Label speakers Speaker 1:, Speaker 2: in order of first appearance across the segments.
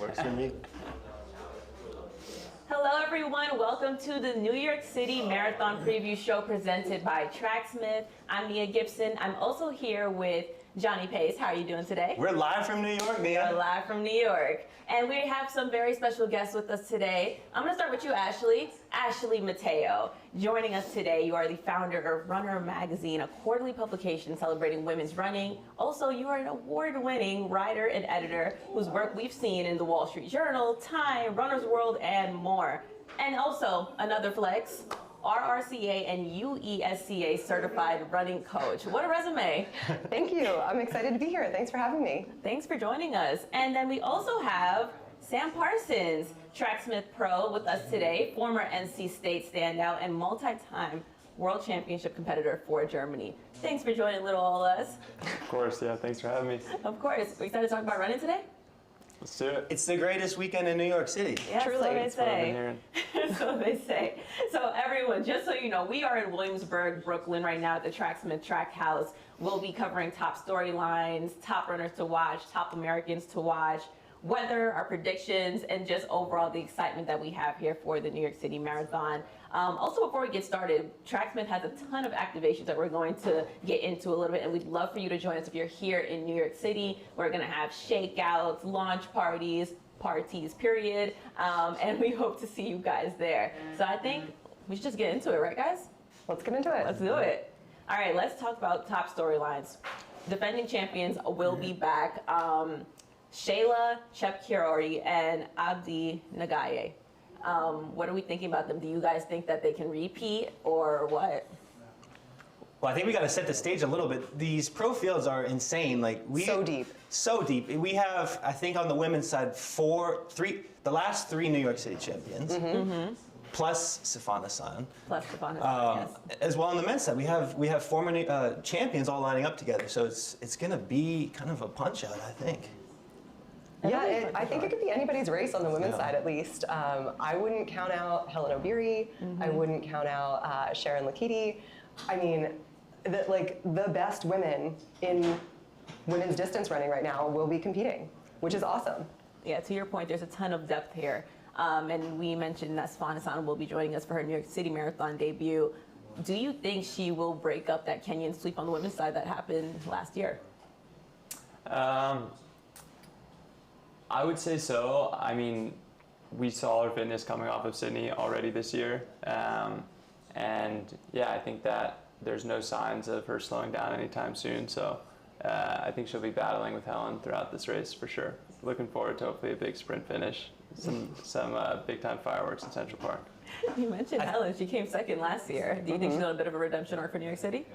Speaker 1: Works for me.
Speaker 2: Hello everyone, welcome to the New York City Marathon Preview Show presented by Tracksmith. I'm Mia Gibson. I'm also here with Johnny Pace. How are you doing today?
Speaker 1: We're live from New York, Mia.
Speaker 2: We're live from New York. And we have some very special guests with us today. I'm going to start with you, Ashley. Ashley Mateo. Joining us today, you are the founder of Runner Magazine, a quarterly publication celebrating women's running. Also, you are an award-winning writer and editor whose work we've seen in the Wall Street Journal, Time, Runner's World, and more. And also, another flex, RRCA and UESCA certified running coach. What a resume.
Speaker 3: Thank you. I'm excited to be here. Thanks for having me.
Speaker 2: Thanks for joining us. And then we also have Sam Parsons, Tracksmith Pro, with us today, former NC State standout and multi-time World Championship competitor for Germany. Thanks for joining little all us.
Speaker 4: Of course, yeah, thanks for having me.
Speaker 2: Of course. We excited to talk about running today?
Speaker 4: Let's do it.
Speaker 1: It's the greatest weekend in New York City.
Speaker 2: Yeah,
Speaker 3: Truly.
Speaker 2: so they
Speaker 4: That's what I've been
Speaker 2: say.
Speaker 4: hearing.
Speaker 2: So they say. So everyone, just so you know, we are in Williamsburg, Brooklyn right now at the Tracksmith Track House. We'll be covering top storylines, top runners to watch, top Americans to watch, weather, our predictions, and just overall the excitement that we have here for the New York City Marathon. Also, before we get started, Tracksmith has a ton of activations that we're going to get into a little bit, and we'd love for you to join us if you're here in New York City. We're going to have shakeouts, launch parties, period, and we hope to see you guys there. So I think we should just get into it, right, guys?
Speaker 3: Let's get into it.
Speaker 2: Let's do it. All right, let's talk about top storylines. Defending champions will be back. Shayla Chepkirori and Abdi Nagaye. What are we thinking about them? Do you guys think that they can repeat or what?
Speaker 1: Well, I think we got to set the stage a little bit. These pro fields are insane.
Speaker 3: So deep.
Speaker 1: So deep. We have, I think, on the women's side, the last three New York City champions, plus Sifana-san.
Speaker 2: Plus Stefano, yes.
Speaker 1: As well on the men's side, we have former champions all lining up together. So it's going to be kind of a punch out, I think.
Speaker 3: Yeah, I think it could be anybody's race on the women's side at least. I wouldn't count out Helen Obiri. I wouldn't count out Sharon Lakiti. I mean, the best women in women's distance running right now will be competing, which is awesome.
Speaker 2: Yeah, to your point, there's a ton of depth here. And we mentioned that Sifana-san will be joining us for her New York City Marathon debut. Do you think she will break up that Kenyan sweep on the women's side that happened last year?
Speaker 4: I would say so. I mean, we saw her fitness coming off of Sydney already this year. And yeah, I think that there's no signs of her slowing down anytime soon. So I think she'll be battling with Helen throughout this race for sure. Looking forward to hopefully a big sprint finish, some big time fireworks in Central Park.
Speaker 2: You mentioned Helen. She came second last year. Do you think she's on a bit of a redemption arc for New York City?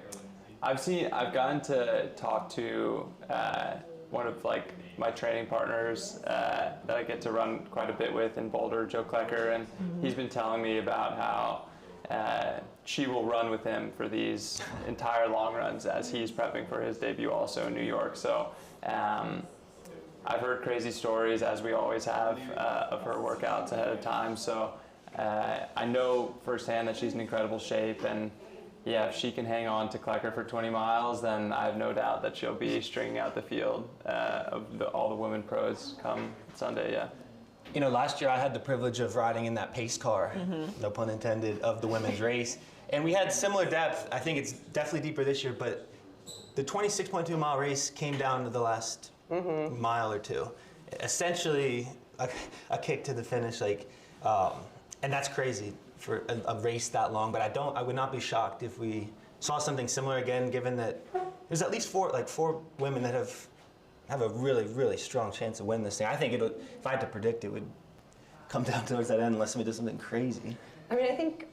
Speaker 4: I've gotten to talk to one of my training partners that I get to run quite a bit with in Boulder, Joe Klecker, and he's been telling me about how she will run with him for these entire long runs as he's prepping for his debut also in New York. So I've heard crazy stories, as we always have, of her workouts ahead of time. So I know firsthand that she's in incredible shape, and yeah, if she can hang on to Klecker for 20 miles, then I have no doubt that she'll be stringing out the field of all the women pros come Sunday, yeah.
Speaker 1: You know, last year I had the privilege of riding in that pace car, no pun intended, of the women's race. And we had similar depth. I think it's definitely deeper this year, but the 26.2 mile race came down to the last mile or two. Essentially a kick to the finish, and that's crazy for a race that long, but I would not be shocked if we saw something similar again, given that there's at least four women that have a really, really strong chance of winning this thing. I think if I had to predict, it would come down towards that end unless we did something crazy.
Speaker 3: I mean, I think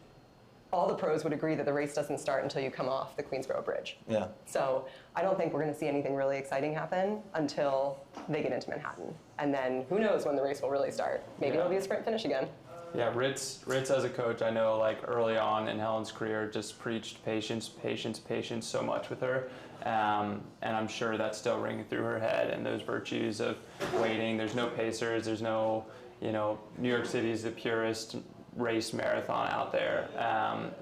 Speaker 3: all the pros would agree that the race doesn't start until you come off the Queensboro Bridge.
Speaker 1: Yeah.
Speaker 3: So I don't think we're going to see anything really exciting happen until they get into Manhattan. And then who knows when the race will really start. Maybe it'll be a sprint finish again.
Speaker 4: Yeah, Ritz as a coach, I know early on in Helen's career just preached patience so much with her. And I'm sure that's still ringing through her head, and those virtues of waiting. There's no pacers, there's no, New York City is the purest race marathon out there,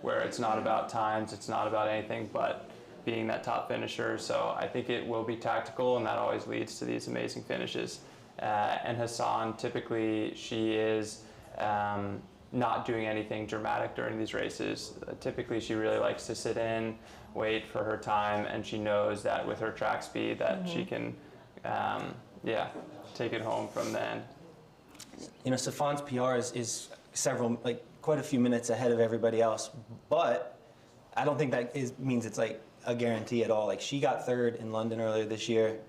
Speaker 4: where it's not about times, it's not about anything but being that top finisher. So I think it will be tactical, and that always leads to these amazing finishes. And Hassan, typically she is not doing anything dramatic during these races. Typically she really likes to sit in, wait for her time, and she knows that with her track speed that she can, take it home from then.
Speaker 1: You know, Safan's PR is several, like quite a few minutes ahead of everybody else, but I don't think that means it's like a guarantee at all. Like she got third in London earlier this year,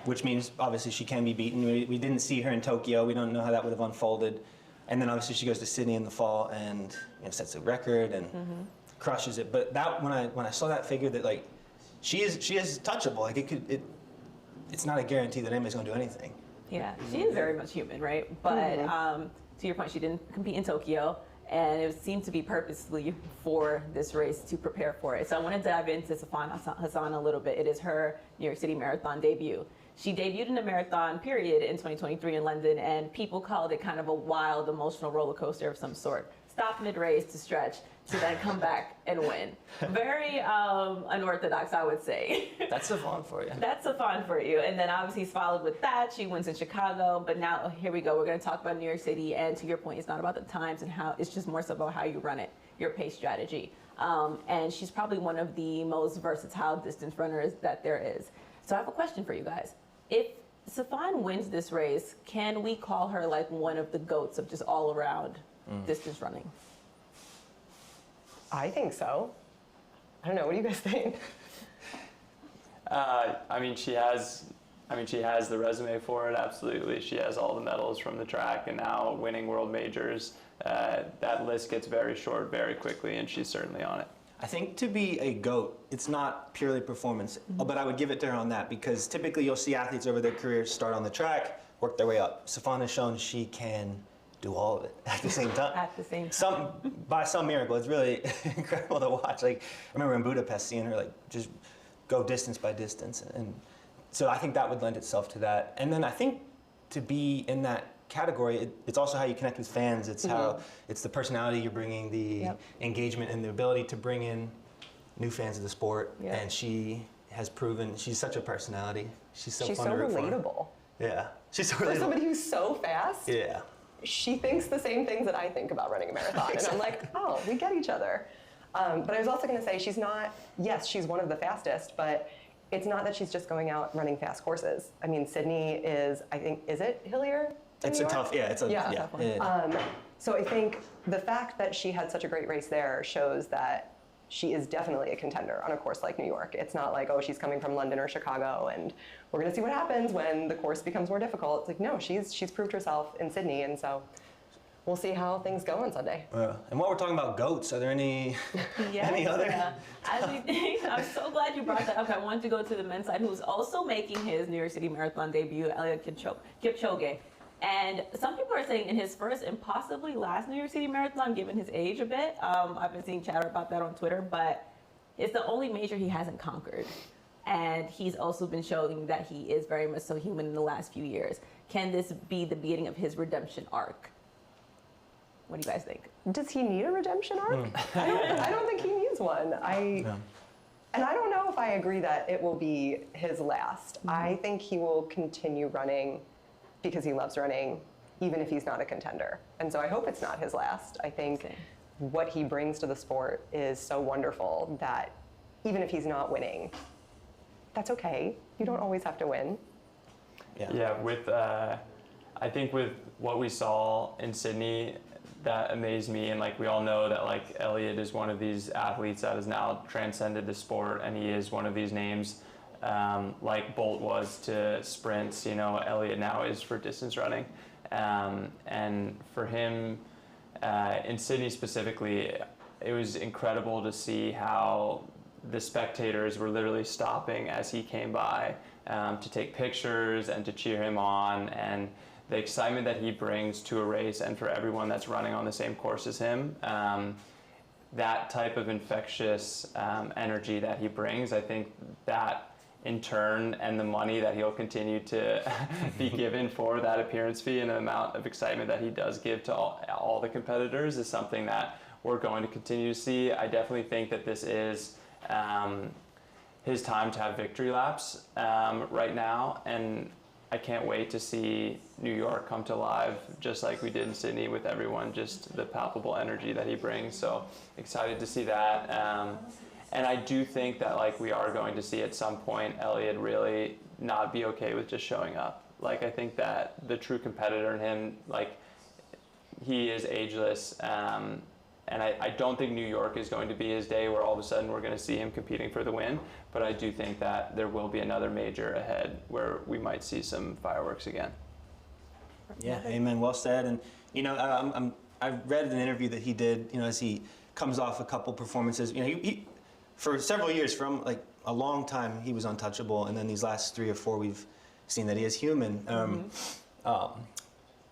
Speaker 1: which means obviously she can be beaten. We didn't see her in Tokyo. We don't know how that would have unfolded. And then obviously she goes to Sydney in the fall and sets a record and crushes it. But that when I saw that figure that like she is touchable. Like it's not a guarantee that anybody's going to do anything.
Speaker 2: Yeah, she is very much human, right? But to your point, she didn't compete in Tokyo, and it seemed to be purposely for this race to prepare for it. So I want to dive into Safan Hassan a little bit. It is her New York City Marathon debut. She debuted in the marathon period in 2023 in London, and people called it kind of a wild, emotional roller coaster of some sort. Stop mid-race to stretch, to then come back and win. Very unorthodox, I would say.
Speaker 1: That's Safan for you.
Speaker 2: That's Safan for you. And then obviously he's followed with that. She wins in Chicago, but now here we go. We're going to talk about New York City, and to your point, it's not about the times and how, it's just more so about how you run it, your pace strategy. And she's probably one of the most versatile distance runners that there is. So I have a question for you guys. If Safan wins this race, can we call her like one of the GOATs of just all around distance running?
Speaker 3: I think so. I don't know. What do you guys think?
Speaker 4: She has the resume for it. Absolutely, she has all the medals from the track, and now winning world majors. That list gets very short very quickly, and she's certainly on it.
Speaker 1: I think to be a GOAT, it's not purely performance, but I would give it to her on that because typically you'll see athletes over their careers start on the track, work their way up. Safan has shown she can do all of it at the same time.
Speaker 2: At the same time.
Speaker 1: By some miracle, it's really incredible to watch. Like I remember in Budapest seeing her like just go distance by distance, and so I think that would lend itself to that. And then I think to be in that category, it's also how you connect with fans. It's how it's the personality you're bringing, the engagement, and the ability to bring in new fans of the sport. And she has proven she's such a personality. She's so fun to root for.
Speaker 3: Relatable.
Speaker 1: Yeah, she's so relatable.
Speaker 3: For somebody who's so fast.
Speaker 1: Yeah.
Speaker 3: She thinks the same things that I think about running a marathon. And I'm like, oh, we get each other. But I was also going to say, she's not, yes, she's one of the fastest, but it's not that she's just going out running fast courses. I mean, Sydney is, I think, is it hillier?
Speaker 1: It's a tough, it's a
Speaker 3: tough one. So I think the fact that she had such a great race there shows that she is definitely a contender on a course like New York. It's not like, oh, she's coming from London or Chicago and we're going to see what happens when the course becomes more difficult. It's like, no, she's proved herself in Sydney, and so we'll see how things go on Sunday.
Speaker 1: And while we're talking about GOATs, are there any other?
Speaker 2: As we think, I'm so glad you brought that up. I wanted to go to the men's side, who's also making his New York City Marathon debut, Eliud Kipchoge. And some people are saying in his first and possibly last New York City Marathon, given his age a bit. I've been seeing chatter about that on Twitter, but it's the only major he hasn't conquered. And he's also been showing that he is very much so human in the last few years. Can this be the beginning of his redemption arc? What do you guys think?
Speaker 3: Does he need a redemption arc? I don't think he needs one. And I don't know if I agree that it will be his last. I think he will continue running because he loves running, even if he's not a contender. And so I hope it's not his last. I think what he brings to the sport is so wonderful that even if he's not winning, that's okay. You don't always have to win.
Speaker 4: I think with what we saw in Sydney, that amazed me, and like we all know that like Eliud is one of these athletes that has now transcended the sport, and he is one of these names like Bolt was to sprints. Eliud now is for distance running, and for him in Sydney specifically, it was incredible to see how the spectators were literally stopping as he came by to take pictures and to cheer him on, and the excitement that he brings to a race, and for everyone that's running on the same course as him, that type of infectious energy that he brings, I think that in turn, and the money that he'll continue to be given for that appearance fee and the amount of excitement that he does give to all the competitors is something that we're going to continue to see. I definitely think that this is his time to have victory laps right now, and I can't wait to see New York come to life, just like we did in Sydney with everyone, just the palpable energy that he brings. So excited to see that. And I do think that like we are going to see at some point Elliot really not be okay with just showing up. Like I think that the true competitor in him, like he is ageless. And I don't think New York is going to be his day where all of a sudden we're going to see him competing for the win. But I do think that there will be another major ahead where we might see some fireworks again.
Speaker 1: Yeah, amen. Well said. And, you know, I read an interview that he did, you know, as he comes off a couple performances. You know, he for several years, from like a long time, he was untouchable. And then these last 3 or 4, we've seen that he is human.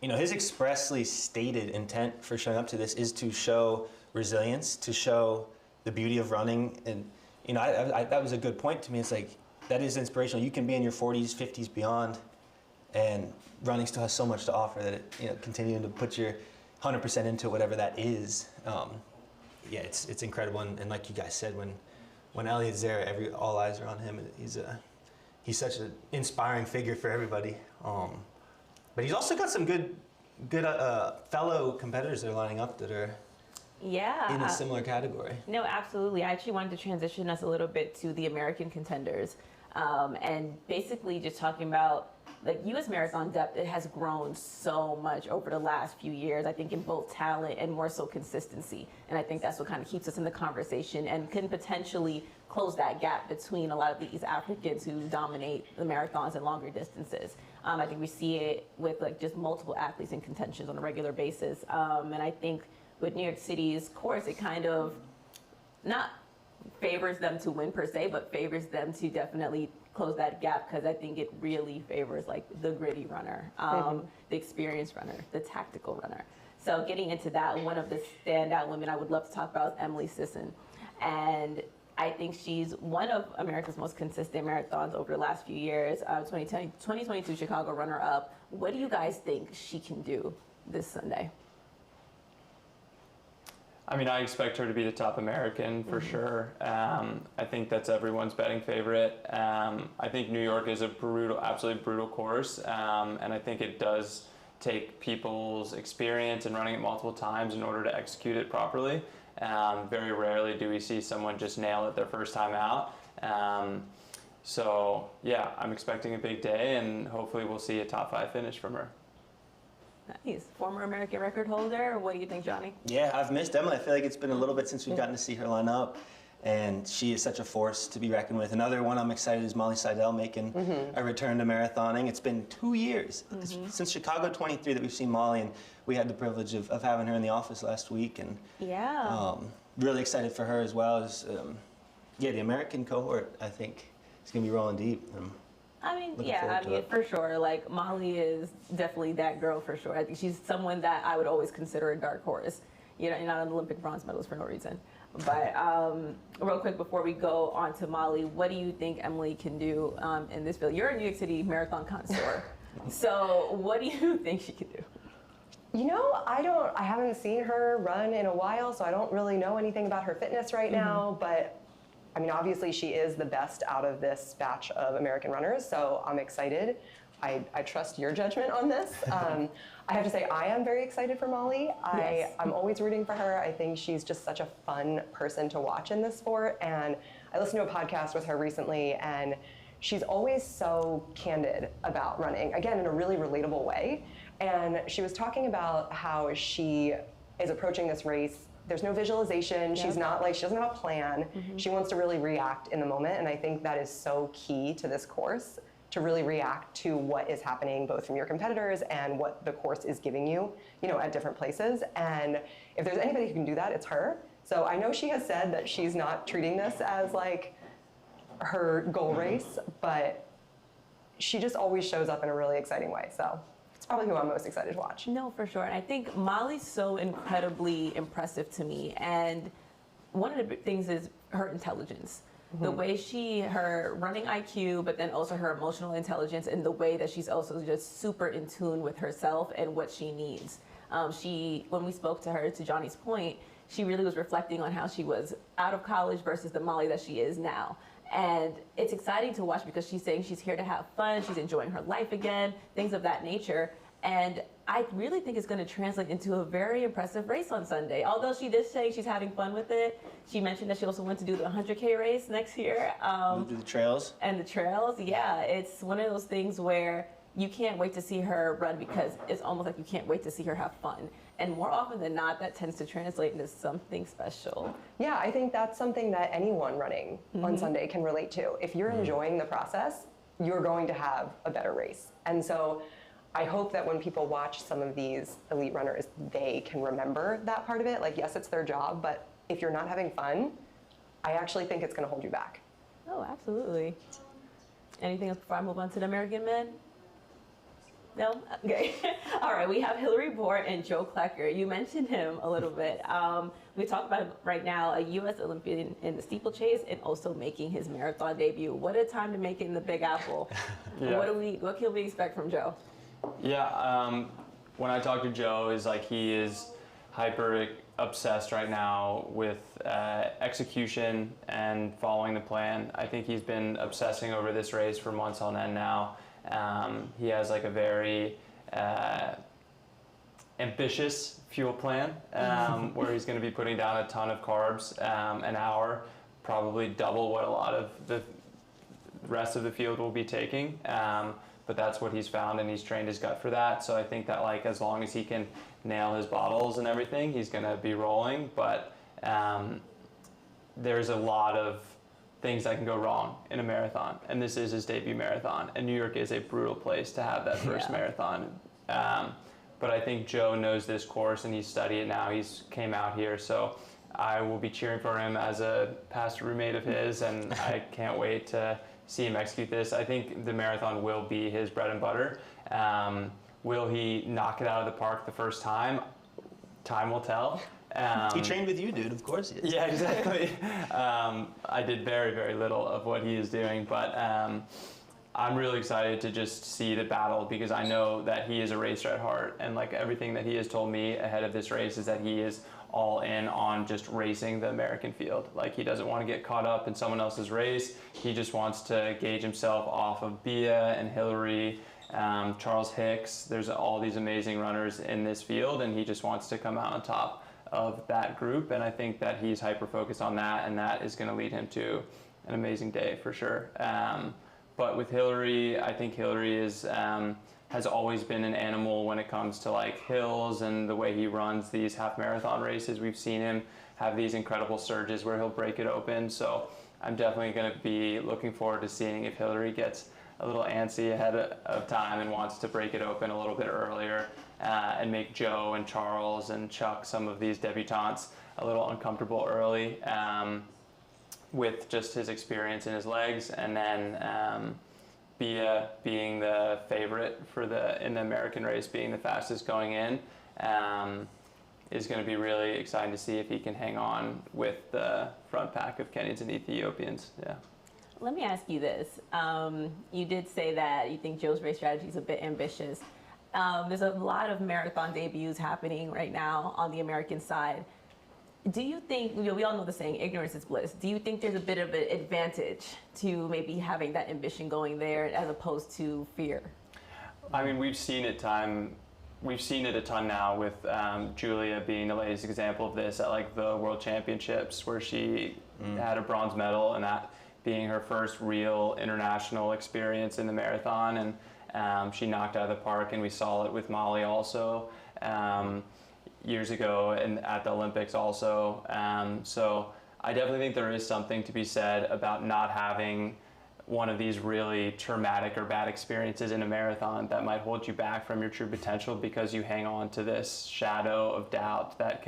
Speaker 1: You know, his expressly stated intent for showing up to this is to show resilience, to show the beauty of running. And, you know, that was a good point to me. It's like, that is inspirational. You can be in your 40s, 50s, beyond, and running still has so much to offer that it, you know, continuing to put your 100% into whatever that is. Yeah, it's incredible. And like you guys said, when Elliot's there, all eyes are on him. He's such an inspiring figure for everybody. But he's also got some good fellow competitors that are lining up that are in a similar category.
Speaker 2: No, absolutely. I actually wanted to transition us a little bit to the American contenders, and basically just talking about like U.S. marathon depth. It has grown so much over the last few years, I think, in both talent and more so consistency. And I think that's what kind of keeps us in the conversation and can potentially close that gap between a lot of these Africans who dominate the marathons and longer distances. I think we see it with like just multiple athletes in contentions on a regular basis. And I think with New York City's course, it kind of not favors them to win per se, but favors them to definitely close that gap, because I think it really favors like the gritty runner, the experienced runner, the tactical runner. So getting into that, one of the standout women I would love to talk about is Emily Sisson. And I think she's one of America's most consistent marathons over the last few years. 2022 Chicago runner-up. What do you guys think she can do this Sunday?
Speaker 4: I mean, I expect her to be the top American for sure. I think that's everyone's betting favorite. I think New York is a absolutely brutal course, and I think it does take people's experience in running it multiple times in order to execute it properly. Very rarely do we see someone just nail it their first time out. So yeah, I'm expecting a big day, and hopefully we'll see a top 5 finish from her.
Speaker 2: Nice. Former American record holder. What do you think, Johnny?
Speaker 1: Yeah, I've missed Emily. I feel like it's been a little bit since we've gotten to see her line up, and she is such a force to be reckoned with. Another one I'm excited is Molly Seidel making a return to marathoning. It's been 2 years since Chicago 23 that we've seen Molly, and we had the privilege of having her in the office last week, and really excited for her as well as the American cohort. I think is going to be rolling deep.
Speaker 2: I mean, for sure. Like, Molly is definitely that girl for sure. I think she's someone that I would always consider a dark horse. You know, you're not an Olympic bronze medalist for no reason. But real quick, before we go on to Molly, what do you think Emily can do in this field? You're a New York City marathon connoisseur. So what do you think she can do?
Speaker 3: You know, I haven't seen her run in a while, so I don't really know anything about her fitness right now, but I mean, obviously she is the best out of this batch of American runners, so I'm excited. I trust your judgment on this. I have to say, I am very excited for Molly. I'm always rooting for her. I think she's just such a fun person to watch in this sport. And I listened to a podcast with her recently, and she's always so candid about running, again, in a really relatable way. And she was talking about how she is approaching this race. There's no visualization. She's not like, she doesn't have a plan. She wants to really react in the moment. And I think that is so key to this course, to really react to what is happening both from your competitors and what the course is giving you, you know, at different places. And if there's anybody who can do that, it's her. So I know she has said that she's not treating this as like her goal race, but she just always shows up in a really exciting way. So it's probably who I'm most excited to watch.
Speaker 2: No, for sure. And I think Molly's so incredibly impressive to me. And one of the big things is her intelligence. The way her running IQ, but then also her emotional intelligence, and the way that she's also just super in tune with herself and what she needs. When we spoke to her, to Johnny's point, she really was reflecting on how she was out of college versus the Molly that she is now. And it's exciting to watch because she's saying she's here to have fun, she's enjoying her life again, things of that nature. And I really think it's going to translate into a very impressive race on Sunday. Although she did say she's having fun with it. She mentioned that she also wants to do the 100K race next year.
Speaker 1: Do the trails.
Speaker 2: And the trails, yeah. It's one of those things where you can't wait to see her run because it's almost like you can't wait to see her have fun. And more often than not, that tends to translate into something special.
Speaker 3: Yeah, I think that's something that anyone running on Sunday can relate to. If you're enjoying the process, you're going to have a better race. And so I hope that when people watch some of these elite runners, they can remember that part of it. Like, yes, it's their job, but if you're not having fun, I actually think it's going to hold you back.
Speaker 2: Oh, absolutely. Anything else before I move on to the American men? No? Okay. All right, we have Hillary Bort and Joe Klecker. You mentioned him a little bit. We talked about him right now, a U.S. Olympian in the steeplechase and also making his marathon debut. What a time to make it in the Big Apple.
Speaker 4: Yeah.
Speaker 2: What can we expect from Joe?
Speaker 4: Yeah, when I talk to Joe, is like he is hyper obsessed right now with execution and following the plan. I think he's been obsessing over this race for months on end now. He has like a very ambitious fuel plan where he's going to be putting down a ton of carbs an hour, probably double what a lot of the rest of the field will be taking. But that's what he's found, and he's trained his gut for that. So I think that like as long as he can nail his bottles and everything, he's going to be rolling. But there's a lot of things that can go wrong in a marathon, and this is his debut marathon, and New York is a brutal place to have that first marathon. But I think Joe knows this course, and he's studied it now. He's came out here, so I will be cheering for him as a past roommate of his, and I can't wait to see him execute this. I think the marathon will be his bread and butter. Will he knock it out of the park the first time? Time will tell.
Speaker 1: He trained with you, dude. Of course he is.
Speaker 4: Yeah, exactly. I did very, very little of what he is doing, but I'm really excited to just see the battle because I know that he is a racer at heart, and like everything that he has told me ahead of this race is that he is all in on just racing the American field. Like he doesn't want to get caught up in someone else's race. He just wants to gauge himself off of Bia and Hillary, Charles Hicks. There's all these amazing runners in this field, and he just wants to come out on top of that group. And I think that he's hyper focused on that, and that is going to lead him to an amazing day for sure. But with Hillary, I think Hillary is has always been an animal when it comes to like hills and the way he runs these half marathon races. We've seen him have these incredible surges where he'll break it open. So I'm definitely going to be looking forward to seeing if Hillary gets a little antsy ahead of time and wants to break it open a little bit earlier and make Joe and Charles and Chuck, some of these debutantes, a little uncomfortable early with just his experience in his legs. And then Bia being the favorite for in the American race, being the fastest going in, is going to be really exciting to see if he can hang on with the front pack of Kenyans and Ethiopians. Yeah.
Speaker 2: Let me ask you this. You did say that you think Joe's race strategy is a bit ambitious. There's a lot of marathon debuts happening right now on the American side. Do you think, we all know the saying, ignorance is bliss. Do you think there's a bit of an advantage to maybe having that ambition going there as opposed to fear?
Speaker 4: I mean, we've seen it a ton now with Julia being the latest example of this at like the World Championships where she had a bronze medal, and that being her first real international experience in the marathon. And she knocked out of the park, and we saw it with Molly also. Years ago and at the Olympics also. So I definitely think there is something to be said about not having one of these really traumatic or bad experiences in a marathon that might hold you back from your true potential because you hang on to this shadow of doubt that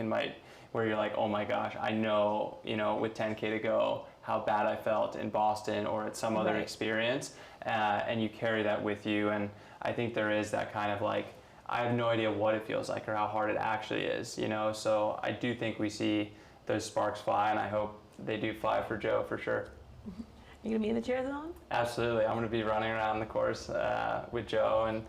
Speaker 4: where you're like, oh my gosh, I know, with 10K to go, how bad I felt in Boston or at some other experience, and you carry that with you. And I think there is that kind of like, I have no idea what it feels like or how hard it actually is, So I do think we see those sparks fly, and I hope they do fly for Joe for sure.
Speaker 2: You gonna be in the cheer zone?
Speaker 4: Absolutely. I'm gonna be running around the course with Joe and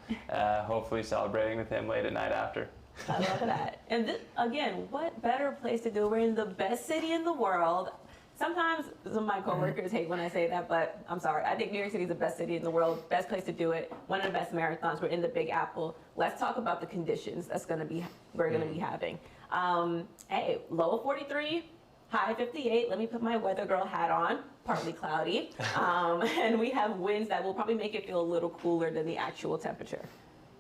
Speaker 4: hopefully celebrating with him late at night after.
Speaker 2: I love that. And again, what better place to do? We're in the best city in the world. Sometimes some of my coworkers hate when I say that, but I'm sorry. I think New York City is the best city in the world, best place to do it, one of the best marathons. We're in the Big Apple. Let's talk about the conditions we're gonna be having. Hey, low of 43, high of 58. Let me put my weather girl hat on. Partly cloudy, and we have winds that will probably make it feel a little cooler than the actual temperature.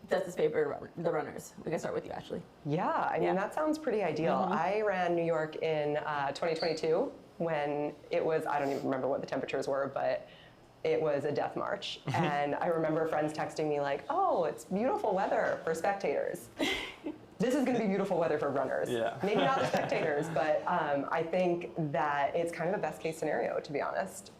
Speaker 2: Does this favor the runners? We can start with you, Ashley.
Speaker 3: Yeah, I mean, that sounds pretty ideal. I ran New York in 2022 when it was, I don't even remember what the temperatures were, but it was a death march. And I remember friends texting me like, oh, it's beautiful weather for spectators. This is going to be beautiful weather for runners.
Speaker 4: Yeah.
Speaker 3: Maybe not the spectators, but I think that it's kind of a best case scenario, to be honest.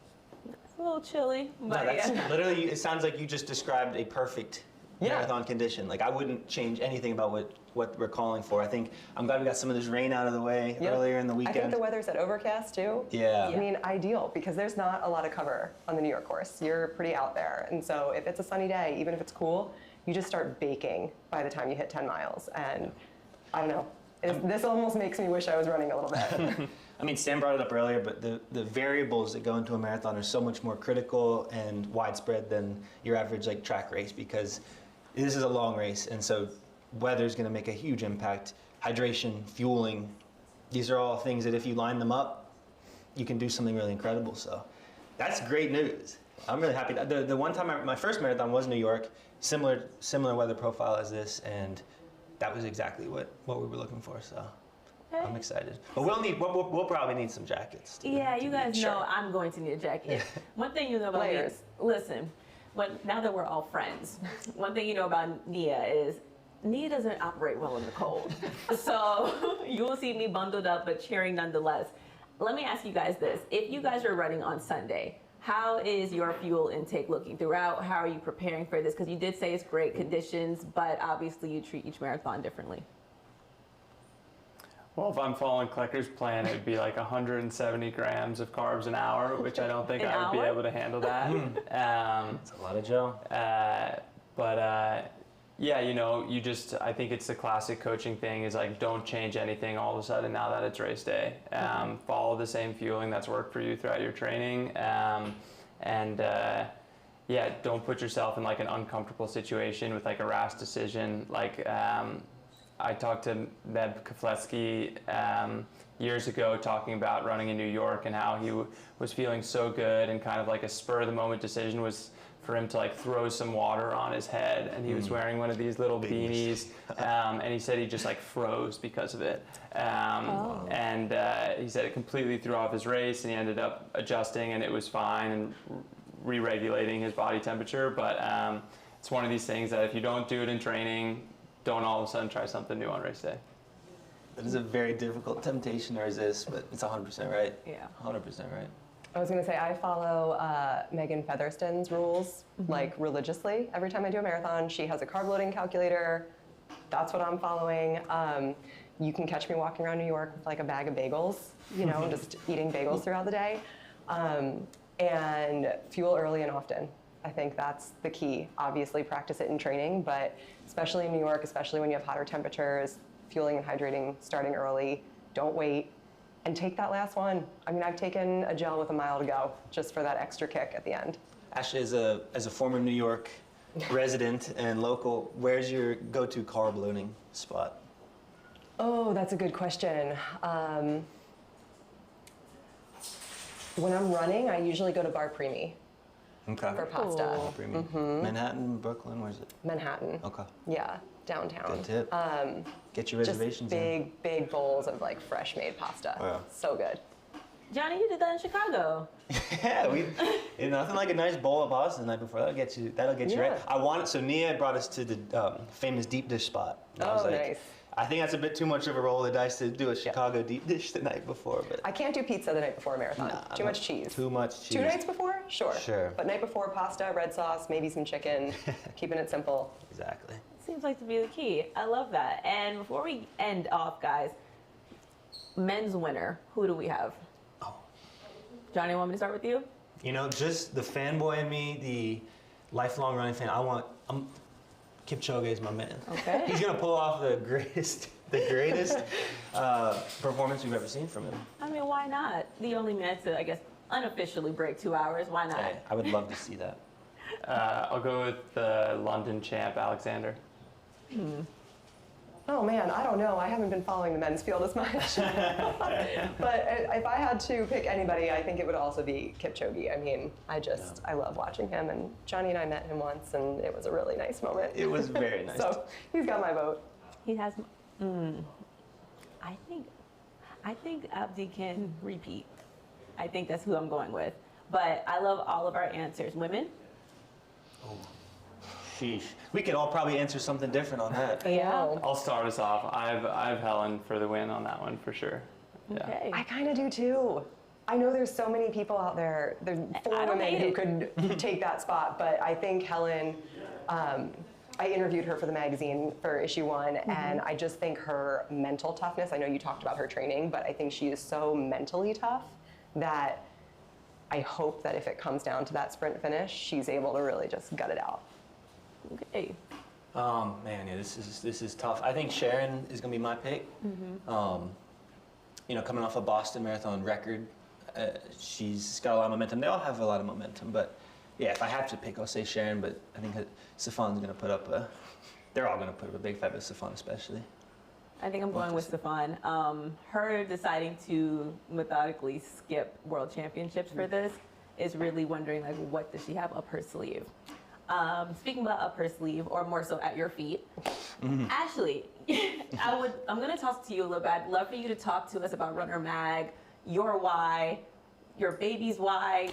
Speaker 2: It's a little chilly,
Speaker 1: No,
Speaker 2: but
Speaker 1: that's
Speaker 2: yeah.
Speaker 1: literally, it sounds like you just described a perfect marathon condition. Like I wouldn't change anything about what we're calling for. I think I'm glad we got some of this rain out of the way earlier in the weekend.
Speaker 3: I think the weather's at overcast too.
Speaker 1: Yeah.
Speaker 3: I mean, ideal, because there's not a lot of cover on the New York course. You're pretty out there. And so if it's a sunny day, even if it's cool, you just start baking by the time you hit 10 miles. And I don't know, this almost makes me wish I was running a little bit.
Speaker 1: I mean, Sam brought it up earlier, but the variables that go into a marathon are so much more critical and widespread than your average like track race, because this is a long race, and so weather is going to make a huge impact. Hydration, fueling, these are all things that if you line them up, you can do something really incredible. So that's great news. I'm really happy. The one time my first marathon was New York, similar weather profile as this, and that was exactly what we were looking for. So I'm excited. But we'll probably need some jackets.
Speaker 2: Yeah, you guys know I'm going to need a jacket. One thing you know about me, listen, now that we're all friends, one thing you know about Nia is Nia doesn't operate well in the cold. So you will see me bundled up, but cheering nonetheless. Let me ask you guys this. If you guys are running on Sunday, how is your fuel intake looking throughout? How are you preparing for this? Because you did say it's great conditions, but obviously you treat each marathon differently.
Speaker 4: Well, if I'm following Klecker's plan, it would be like 170 grams of carbs an hour, which I don't think I would be able to handle that.
Speaker 1: It's a lot of Joe.
Speaker 4: Yeah, you know, I think it's the classic coaching thing is like, don't change anything all of a sudden now that it's race day. Follow the same fueling that's worked for you throughout your training. Yeah, don't put yourself in like an uncomfortable situation with like a rash decision. Like, I talked to Meb Kefletsky years ago talking about running in New York and how he was feeling so good, and kind of like a spur of the moment decision was for him to like throw some water on his head, and he was wearing one of these little beanies, and he said he just like froze because of it. And he said it completely threw off his race, and he ended up adjusting and it was fine and re-regulating his body temperature. But it's one of these things that if you don't do it in training, don't all of a sudden try something new on race day.
Speaker 1: That is a very difficult temptation to resist, but it's 100% right.
Speaker 2: Yeah.
Speaker 1: 100% right.
Speaker 3: I was going to say, I follow Megan Featherston's rules like religiously. Every time I do a marathon, she has a carb loading calculator. That's what I'm following. You can catch me walking around New York with like a bag of bagels, you know, just eating bagels throughout the day. And fuel early and often. I think that's the key. Obviously practice it in training, but especially in New York, especially when you have hotter temperatures, fueling and hydrating starting early. Don't wait. And take that last one. I mean, I've taken a gel with a mile to go just for that extra kick at the end.
Speaker 1: Ashley, as a former New York resident and local, where's your go-to carb loading spot?
Speaker 3: Oh, that's a good question. When I'm running, I usually go to Bar Primi for pasta.
Speaker 1: Manhattan, Brooklyn, where's it?
Speaker 3: Manhattan.
Speaker 1: Okay.
Speaker 3: Yeah, downtown.
Speaker 1: Good tip. Get your reservations
Speaker 3: just big bowls of like fresh made pasta.
Speaker 1: Yeah.
Speaker 3: So good.
Speaker 2: Johnny, you did that in Chicago.
Speaker 1: Yeah, nothing like a nice bowl of pasta the night before. That'll get you right. So Nia brought us to the famous deep dish spot. And I was like,
Speaker 3: nice.
Speaker 1: I think that's a bit too much of a roll of the dice to do a Chicago deep dish the night before. But
Speaker 3: I can't do pizza the night before a marathon. Too much cheese.
Speaker 1: Too much cheese.
Speaker 3: 2 nights before? Sure.
Speaker 1: Sure.
Speaker 3: But night before, pasta, red sauce, maybe some chicken, keeping it simple.
Speaker 1: Exactly.
Speaker 2: Seems like to be the key. I love that. And before we end off, guys, men's winner, who do we have?
Speaker 1: Oh.
Speaker 2: Johnny, want me to start with you?
Speaker 1: You know, just the fanboy in me, the lifelong running fan. Kipchoge is my man.
Speaker 2: Okay.
Speaker 1: He's gonna pull off the greatest performance we've ever seen from him.
Speaker 2: I mean, why not? The only man to, I guess, unofficially break 2 hours. Why not?
Speaker 1: Hey, I would love to see that.
Speaker 4: I'll go with the London champ, Alexander.
Speaker 3: Oh man, I don't know. I haven't been following the men's field as much. But if I had to pick anybody, I think it would also be Kipchoge. I mean, I love watching him, and Johnny and I met him once, and it was a really nice moment.
Speaker 1: It was very nice.
Speaker 3: So he's got my vote.
Speaker 2: He has. I think Abdi can repeat. I think that's who I'm going with. But I love all of our answers. Women?
Speaker 1: Sheesh. We could all probably answer something different on that.
Speaker 2: Yeah.
Speaker 4: I'll start us off. I've Helen for the win on that one for sure. Yeah.
Speaker 2: Okay.
Speaker 3: I kind of do too. I know there's so many people out there. There's
Speaker 2: I
Speaker 3: 4
Speaker 2: don't
Speaker 3: women
Speaker 2: hate
Speaker 3: who
Speaker 2: it.
Speaker 3: could take that spot, but I think Helen, I interviewed her for the magazine for issue 1, and I just think her mental toughness, I know you talked about her training, but I think she is so mentally tough that I hope that if it comes down to that sprint finish, she's able to really just gut it out.
Speaker 2: Okay.
Speaker 1: Man, yeah, this is tough. I think Sharon is gonna be my pick. Coming off a Boston Marathon record, she's got a lot of momentum. They all have a lot of momentum, but yeah, if I have to pick, I'll say Sharon. But I think Stefan's gonna put up they're all gonna put up a big fight, but Stefan especially.
Speaker 2: I think I'm going with Stefan. Her deciding to methodically skip world championships for this is really wondering, like, what does she have up her sleeve? Speaking about up her sleeve, or more so at your feet, Ashley, I'm going to talk to you a little bit. I'd love for you to talk to us about Runner Mag, your why, your baby's why.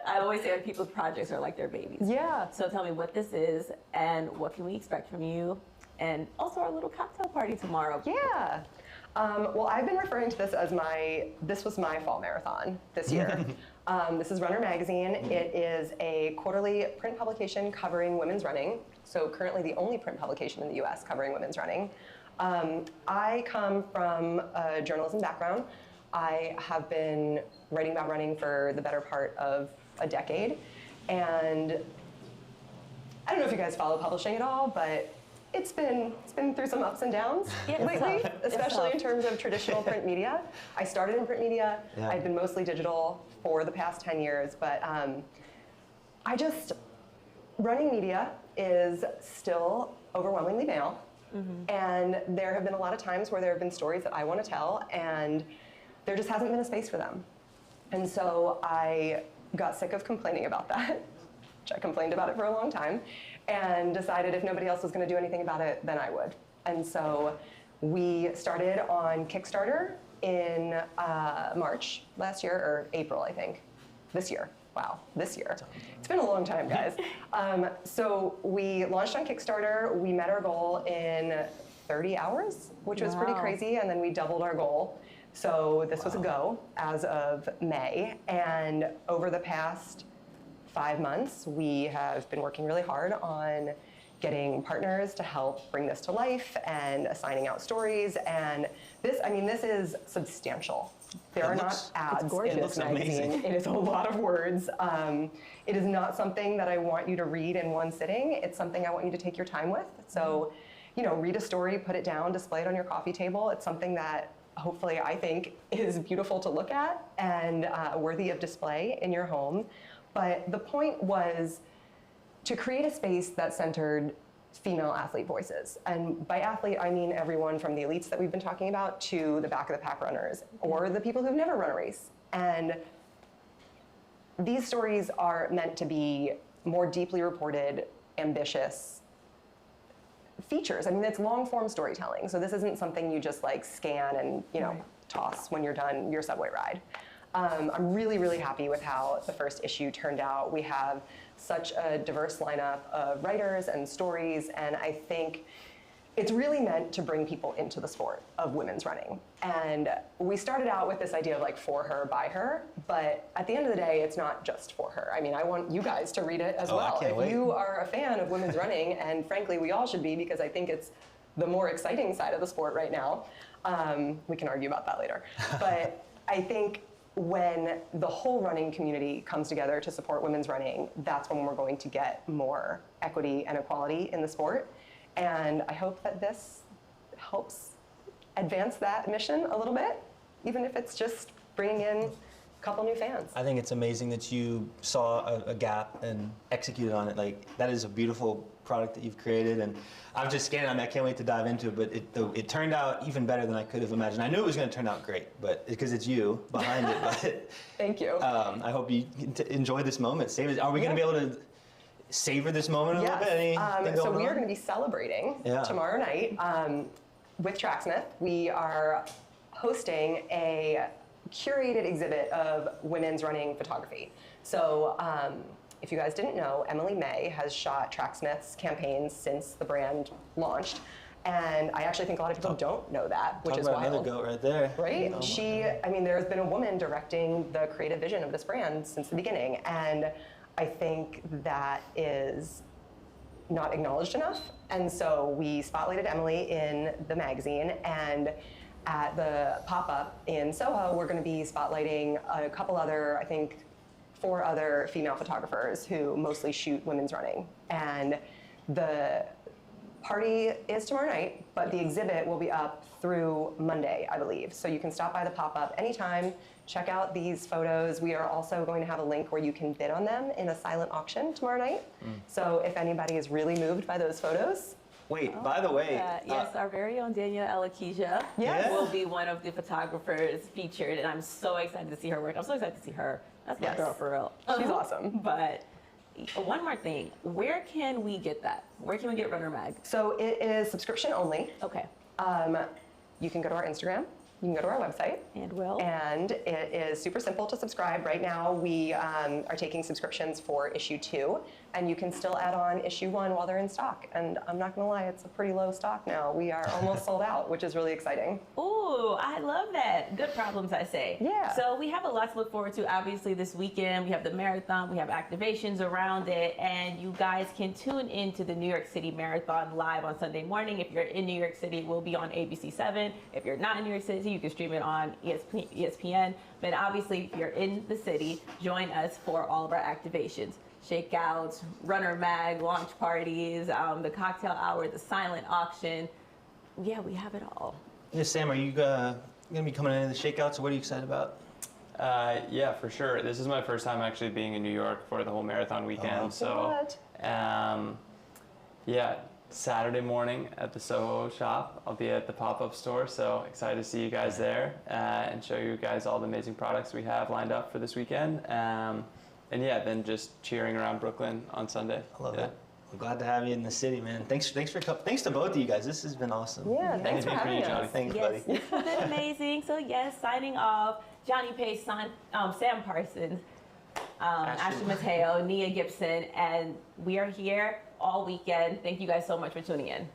Speaker 2: I always say that people's projects are like their babies.
Speaker 3: Yeah.
Speaker 2: So tell me what this is and what can we expect from you, and also our little cocktail party tomorrow.
Speaker 3: Yeah. Well, I've been referring to this as this was my fall marathon this year. This is Runner Magazine. It is a quarterly print publication covering women's running. So currently the only print publication in the US covering women's running. I come from a journalism background. I have been writing about running for the better part of a decade. And I don't know if you guys follow publishing at all, but it's been through some ups and downs lately, especially in terms of traditional print media. I started in print media.
Speaker 1: Yeah.
Speaker 3: I've been mostly digital for the past 10 years, but running media is still overwhelmingly male. And there have been a lot of times where there have been stories that I want to tell, and there just hasn't been a space for them. And so I got sick of complaining about that, which I complained about it for a long time, and decided if nobody else was going to do anything about it, then I would. And so we started on Kickstarter in March last year, or April, I think. This year. Wow, this year. It's been a long time, guys. So we launched on Kickstarter. We met our goal in 30 hours, which was pretty crazy, and then we doubled our goal. So this was a go as of May, and over the past 5 months, we have been working really hard on getting partners to help bring this to life and assigning out stories. And this is substantial. There are not ads in this magazine. It is a lot of words. It is not something that I want you to read in one sitting. It's something I want you to take your time with. So, read a story, put it down, display it on your coffee table. It's something that hopefully I think is beautiful to look at and worthy of display in your home. But the point was to create a space that centered female athlete voices. And by athlete, I mean everyone from the elites that we've been talking about to the back of the pack runners or the people who've never run a race. And these stories are meant to be more deeply reported, ambitious features. I mean, it's long form storytelling. So this isn't something you just like scan and, toss when you're done your subway ride. I'm really, really happy with how the first issue turned out. We have such a diverse lineup of writers and stories, and I think it's really meant to bring people into the sport of women's running. And we started out with this idea of like for her, by her, but at the end of the day, it's not just for her. I mean, I want you guys to read it as well. If you are a fan of women's running, and frankly, we all should be, because I think it's the more exciting side of the sport right now. We can argue about that later. But I think when the whole running community comes together to support women's running, that's when we're going to get more equity and equality in the sport. And I hope that this helps advance that mission a little bit, even if it's just bringing in a couple new fans.
Speaker 1: I think it's amazing that you saw a gap and executed on it. Like, that is a beautiful product that you've created, and I'm just scanning. I mean, I can't wait to dive into it. But it turned out even better than I could have imagined. I knew it was going to turn out great, but because it's you behind it. But
Speaker 3: Thank you.
Speaker 1: I hope you enjoy this moment. Save it. Are we going to be able to savor this moment a little bit? Anything
Speaker 3: So
Speaker 1: going
Speaker 3: we are
Speaker 1: on?
Speaker 3: going to be celebrating
Speaker 1: Yeah.
Speaker 3: tomorrow night with Tracksmith. We are hosting a curated exhibit of women's running photography. So if you guys didn't know, Emily May has shot Tracksmith's campaigns since the brand launched. And I actually think a lot of people don't know that, which
Speaker 1: Talk
Speaker 3: is
Speaker 1: about
Speaker 3: wild.
Speaker 1: another goat right there.
Speaker 3: Right?
Speaker 1: Oh,
Speaker 3: I mean, there's been a woman directing the creative vision of this brand since the beginning. And I think that is not acknowledged enough. And so we spotlighted Emily in the magazine, and at the pop-up in Soho, we're going to be spotlighting a couple other, I think, 4 other female photographers who mostly shoot women's running. And the party is tomorrow night, but the exhibit will be up through Monday, I believe. So you can stop by the pop-up anytime, check out these photos. We are also going to have a link where you can bid on them in a silent auction tomorrow night. So if anybody is really moved by those photos,
Speaker 1: Wait, by the way,
Speaker 2: Yes, our very own Danielle Alakija
Speaker 3: Yes.
Speaker 2: will be one of the photographers featured, and I'm so excited to see her work. I'm so excited to see her. That's my
Speaker 3: Yes.
Speaker 2: girl for real.
Speaker 3: She's awesome.
Speaker 2: But one more thing, where can we get that? Where can we get Runner Mag?
Speaker 3: so it is subscription only.
Speaker 2: Okay.
Speaker 3: You can go to our Instagram, you can go to our website,
Speaker 2: And Will?
Speaker 3: and it is super simple to subscribe. Right now, we are taking subscriptions for issue 2, and you can still add on issue 1 while they're in stock. And I'm not gonna lie, it's a pretty low stock now. We are almost sold out, which is really exciting.
Speaker 2: Ooh, I love that. Good problems, I say.
Speaker 3: Yeah.
Speaker 2: So we have a lot to look forward to. Obviously, this weekend, we have the marathon, we have activations around it, and you guys can tune into the New York City Marathon live on Sunday morning. If you're in New York City, it will be on ABC7. If you're not in New York City, you can stream it on ESPN. But obviously, if you're in the city, join us for all of our activations. Shakeouts, Runner Mag, launch parties, the cocktail hour, the silent auction. Yeah, we have it all.
Speaker 1: yeah, Sam, are you going to be coming into the shakeouts? What are you excited about?
Speaker 4: Yeah, for sure. This is my first time actually being in New York for the whole marathon weekend.
Speaker 3: What?
Speaker 4: Yeah, Saturday morning at the Soho shop. I'll be at the pop-up store, so excited to see you guys there and show you guys all the amazing products we have lined up for this weekend. And yeah, then just cheering around Brooklyn on Sunday.
Speaker 1: I love
Speaker 4: Yeah.
Speaker 1: it. I'm glad to have you in the city, man. Thanks to both of you guys. This has been awesome.
Speaker 3: Yeah, thanks for
Speaker 4: Anything for you,
Speaker 3: having
Speaker 4: Johnny.
Speaker 3: us.
Speaker 1: Thanks,
Speaker 2: Yes,
Speaker 1: buddy.
Speaker 2: this has been amazing. So yes, signing off, Johnny Pace, Sam Parsons, Ashley Mateo, Nia Gibson, and we are here all weekend. Thank you guys so much for tuning in.